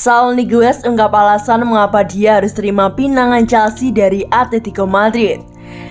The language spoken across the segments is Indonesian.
Saul Niguez ungkap alasan mengapa dia harus terima pinangan Chelsea dari Atletico Madrid.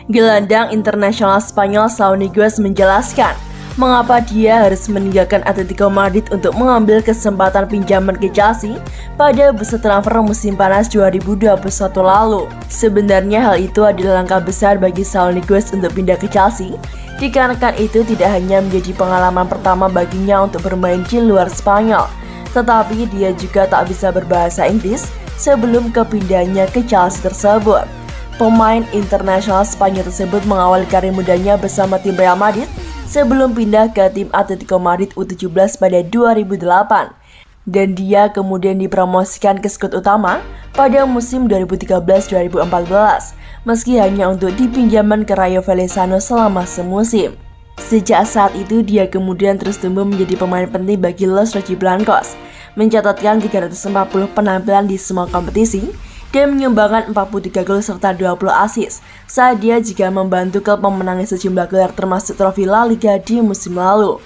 Gelandang internasional Spanyol Saul Niguez menjelaskan mengapa dia harus meninggalkan Atletico Madrid untuk mengambil kesempatan pinjaman ke Chelsea pada bursa transfer musim panas 2021 lalu. Sebenarnya hal itu adalah langkah besar bagi Saul Niguez untuk pindah ke Chelsea, dikarenakan itu tidak hanya menjadi pengalaman pertama baginya untuk bermain di luar Spanyol, tetapi dia juga tak bisa berbahasa Inggris sebelum kepindahannya ke Chelsea tersebut. Pemain internasional Spanyol tersebut mengawali karir mudanya bersama tim Real Madrid sebelum pindah ke tim Atletico Madrid U17 pada 2008. Dan dia kemudian dipromosikan ke skuad utama pada musim 2013-2014, meski hanya untuk dipinjaman ke Rayo Vallecano selama semusim. Sejak saat itu dia kemudian terus tumbuh menjadi pemain penting bagi Los Rojiblancos, mencatatkan 340 penampilan di semua kompetisi dan menyumbangkan 43 gol serta 20 assist saat dia juga membantu klub memenangi sejumlah gelar termasuk trofi La Liga di musim lalu.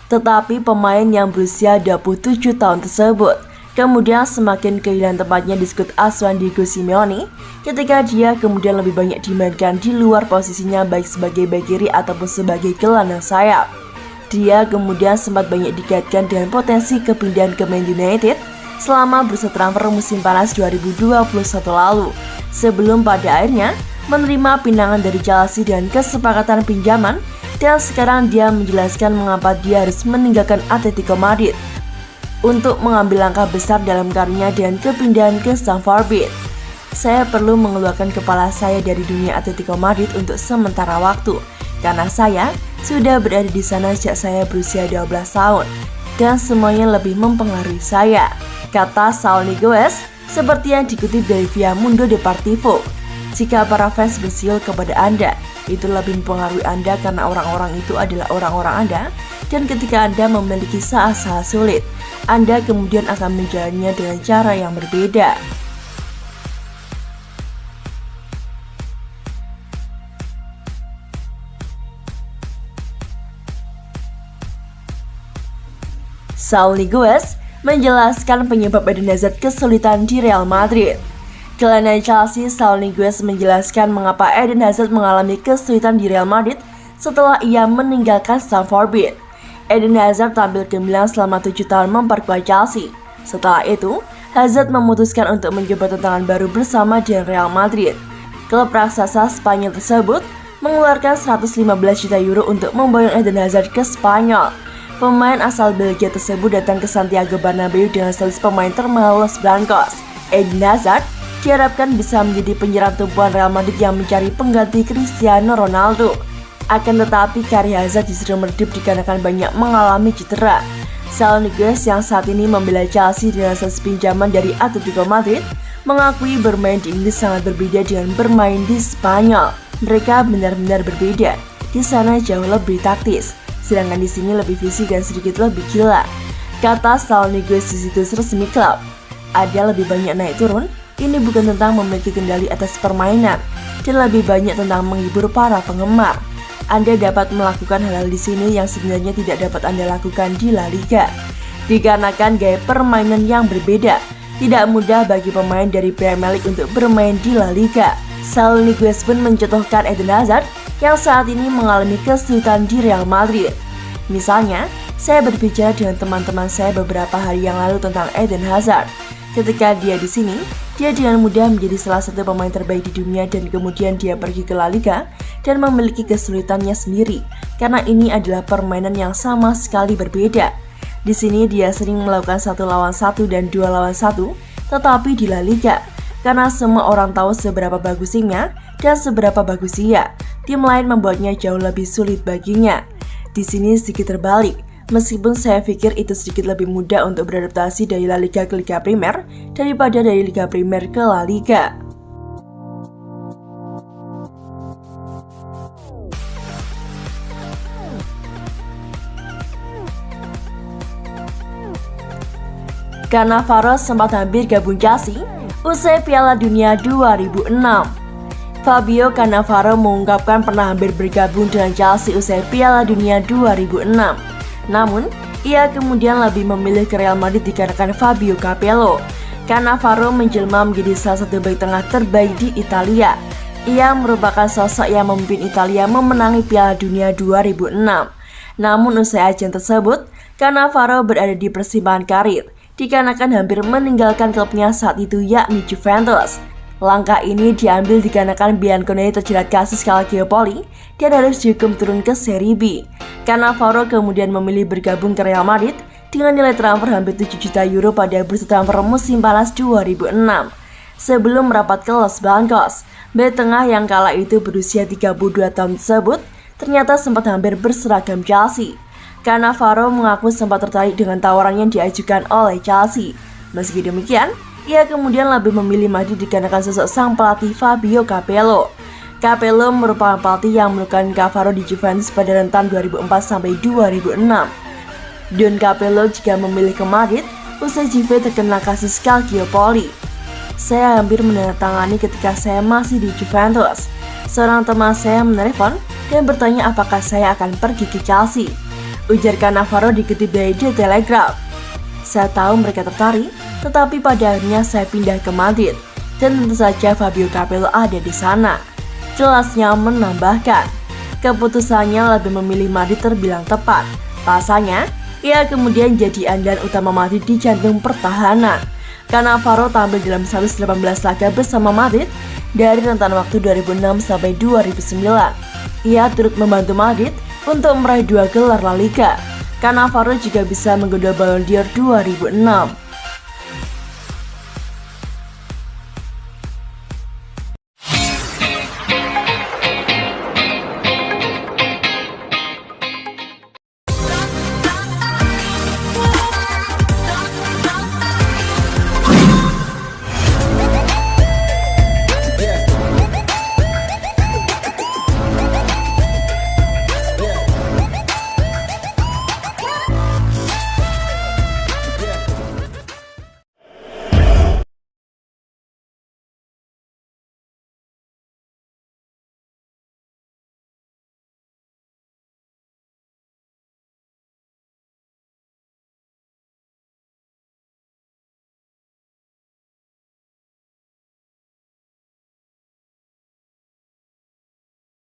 Tetapi pemain yang berusia 27 tahun tersebut kemudian semakin kehilangan tempatnya di skuad asuhan Diego Simeone ketika dia kemudian lebih banyak dimainkan di luar posisinya baik sebagai bek kiri ataupun sebagai gelandang sayap. Dia kemudian sempat banyak dikaitkan dengan potensi kepindahan ke Man United selama bursa transfer musim panas 2021 lalu, sebelum pada akhirnya menerima pinangan dari Chelsea dengan kesepakatan pinjaman, dan sekarang dia menjelaskan mengapa dia harus meninggalkan Atletico Madrid untuk mengambil langkah besar dalam karirnya dengan kepindahan ke Stamford Bridge. Saya perlu mengeluarkan kepala saya dari dunia Atletico Madrid untuk sementara waktu, karena saya sudah berada di sana sejak saya berusia 12 tahun, dan semuanya lebih mempengaruhi saya, kata Saul Niguez, seperti yang dikutip dari Via Mundo Deportivo. Jika para fans bersiul kepada Anda, itu lebih mempengaruhi Anda karena orang-orang itu adalah orang-orang Anda, dan ketika Anda memiliki saat-saat sulit, Anda kemudian akan menjalannya dengan cara yang berbeda. Saul Niguez menjelaskan penyebab Eden Hazard kesulitan di Real Madrid. Gelandang Chelsea Saul Niguez menjelaskan mengapa Eden Hazard mengalami kesulitan di Real Madrid setelah ia meninggalkan Stamford Bridge. Eden Hazard tampil gemilang selama 7 tahun memperkuat Chelsea. Setelah itu, Hazard memutuskan untuk mencoba tantangan baru bersama dengan Real Madrid. Klub raksasa Spanyol tersebut mengeluarkan 115 juta euro untuk memboyong Eden Hazard ke Spanyol. Pemain asal Belgia tersebut datang ke Santiago Bernabeu dengan status pemain termahal Los Blancos. Eden Hazard diharapkan bisa menjadi penyerang tumpuan Real Madrid yang mencari pengganti Cristiano Ronaldo. Akan tetapi karir Hazard justru meredup dikarenakan banyak mengalami cedera. Saul Niguez yang saat ini membela Chelsea dengan status pinjaman dari Atletico Madrid mengakui bermain di Inggris sangat berbeda dengan bermain di Spanyol. Mereka benar-benar berbeda. Di sana jauh lebih taktis, sedangkan di sini lebih fisik dan sedikit lebih gila, kata Saul Niguez di situs resmi klub. Ada lebih banyak naik turun. Ini bukan tentang memiliki kendali atas permainan, dan lebih banyak tentang menghibur para penggemar. Anda dapat melakukan hal-hal di sini yang sebenarnya tidak dapat Anda lakukan di La Liga. Dikarenakan gaya permainan yang berbeda, tidak mudah bagi pemain dari Premier League untuk bermain di La Liga. Saul Niguez pun mencontohkan Eden Hazard yang saat ini mengalami kesulitan di Real Madrid. Misalnya, saya berbicara dengan teman-teman saya beberapa hari yang lalu tentang Eden Hazard. Ketika dia di sini, dia dengan mudah menjadi salah satu pemain terbaik di dunia, dan kemudian dia pergi ke La Liga dan memiliki kesulitannya sendiri karena ini adalah permainan yang sama sekali berbeda. Di sini dia sering melakukan 1 lawan 1 dan 2 lawan 1, tetapi di La Liga, karena semua orang tahu seberapa bagus timnya dan seberapa bagus dia, tim lain membuatnya jauh lebih sulit baginya. Di sini sedikit terbalik. Meskipun saya pikir itu sedikit lebih mudah untuk beradaptasi dari La Liga ke Liga Primer daripada dari Liga Primer ke La Liga. Cannavaro sempat hampir gabung Chelsea usai Piala Dunia 2006. Fabio Cannavaro mengungkapkan pernah hampir bergabung dengan Chelsea usai Piala Dunia 2006. Namun, ia kemudian lebih memilih ke Real Madrid dikarenakan Fabio Capello. Cannavaro menjelma menjadi salah satu bek tengah terbaik di Italia. Ia merupakan sosok yang memimpin Italia memenangi Piala Dunia 2006. Namun usai ajang tersebut, Cannavaro berada di persimpangan karir dikarenakan hampir meninggalkan klubnya saat itu, yakni Juventus. Langkah ini diambil dikarenakan Bianconeri terjerat kasus Calciopoli dan harus dihukum turun ke Serie B. Cannavaro kemudian memilih bergabung ke Real Madrid dengan nilai transfer hampir 7 juta euro pada bursa transfer musim panas 2006. Sebelum merapat ke Los Blancos, bek tengah yang kala itu berusia 32 tahun tersebut ternyata sempat hampir berseragam Chelsea. Cannavaro mengaku sempat tertarik dengan tawaran yang diajukan oleh Chelsea. Meski demikian, ia kemudian lebih memilih Madrid dikarenakan sosok sang pelatih Fabio Capello. Capello merupakan pelatih yang menemukan Cannavaro di Juventus pada rentan 2004-2006. Don Capello juga memilih ke Madrid usai Juve terkena kasus Calciopoli. Saya hampir menandatangani ketika saya masih di Juventus. Seorang teman saya menelepon dan bertanya apakah saya akan pergi ke Chelsea. Ujar Cannavaro dikutip dari The Telegraph. Saya tahu mereka tertarik, tetapi pada akhirnya saya pindah ke Madrid. Dan tentu saja Fabio Capello ada di sana. Jelasnya menambahkan, keputusannya lebih memilih Madrid terbilang tepat. Pasalnya, ia kemudian jadi andalan utama Madrid di jantung pertahanan. Cannavaro tampil dalam 118 laga bersama Madrid dari rentan waktu 2006 sampai 2009. Ia turut membantu Madrid untuk meraih 2 gelar La Liga. Cannavaro juga bisa menggondol Ballon d'Or 2006.